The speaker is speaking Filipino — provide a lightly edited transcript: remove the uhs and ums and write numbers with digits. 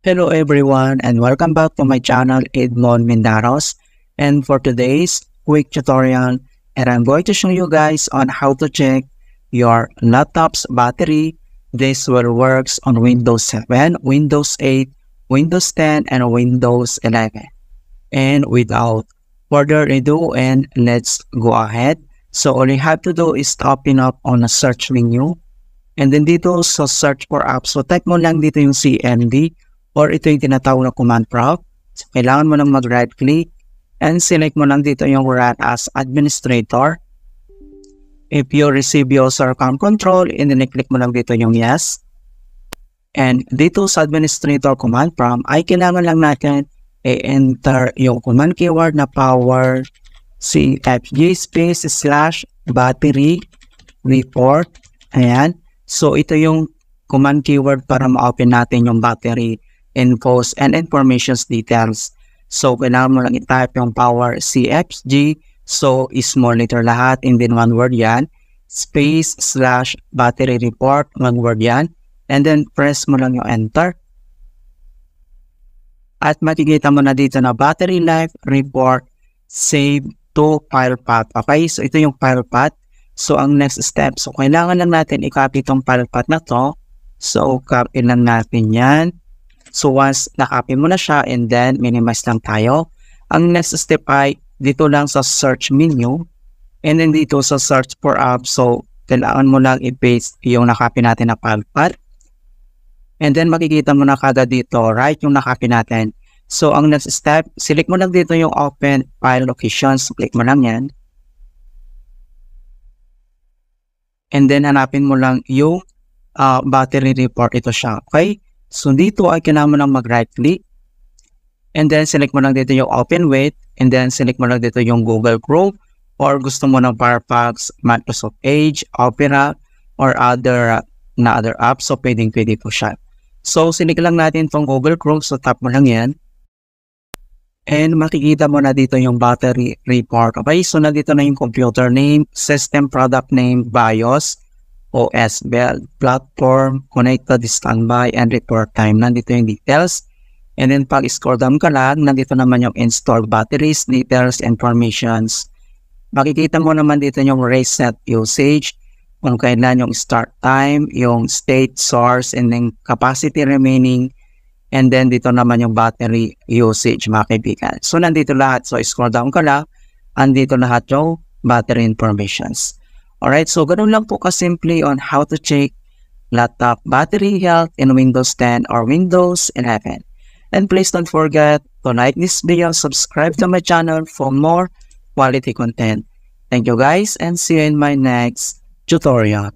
Hello everyone and welcome back to my channel Edmond Mindaros, and for today's quick tutorial and I'm going to show you guys on how to check your laptop's battery. This will works on Windows 7, Windows 8, Windows 10 and Windows 11. And without further ado, and let's go ahead. So all you have to do is open up on a search menu and then dito sa search for apps, so type mo lang dito yung CMD or ito yung tinatawag na command prompt. So, kailangan mo lang mag-right click and select mo lang dito yung run as administrator. If you receive user account control, and then click mo lang dito yung yes. And dito sa administrator command prompt ay kailangan lang natin i-enter yung command keyword na power cfg space / battery report. Ayan. So ito yung command keyword para ma-open natin yung battery infos and informations details. So kailangan mo lang i-type yung power cfg, so small letter lahat and then one word yan, space / battery report, one word yan, and then press mo lang yung enter. At makikita mo na dito na battery life report save to file path. Okay, so ito yung file path. So ang next step, so kailangan lang natin i-copy itong file path na to. So copy lang natin yan. So once na-copy mo na siya and then minimize lang tayo. Ang next step ay dito lang sa search menu and then dito sa search for apps. So kailangan mo lang i-paste yung na-copy natin na file path. And then makikita mo na kada dito, right, yung na-copy natin. So ang next step, select mo lang dito yung open file locations. Click mo lang yan. And then hanapin mo lang yung battery report, ito siya. Okay? So dito ay kailangan mo lang mag-right click. And then select mo lang dito yung open with. And then select mo lang dito yung Google Chrome. Or gusto mo ng Firefox, Microsoft Edge, Opera, or other apps. So pwede po siya. So select lang natin itong Google Chrome. So tap mo lang yan. And makikita mo na dito yung battery report. Okay, so nandito na yung computer name, system product name, BIOS, OS build, platform, connected, standby, and report time. Nandito yung details. And then pag scroll down ka lang, nandito naman yung installed batteries, details, informations. Makikita mo naman dito yung reset usage, kung kailan yung start time, yung state source, and then capacity remaining. And then dito naman yung battery usage, mga kaibigan. So nandito lahat. So scroll down ka lang. Andito lahat yung battery informations. Alright, so ganun lang po kasimple on how to check laptop battery health in Windows 10 or Windows 11. And please don't forget to like this video, subscribe to my channel for more quality content. Thank you guys and see you in my next tutorial.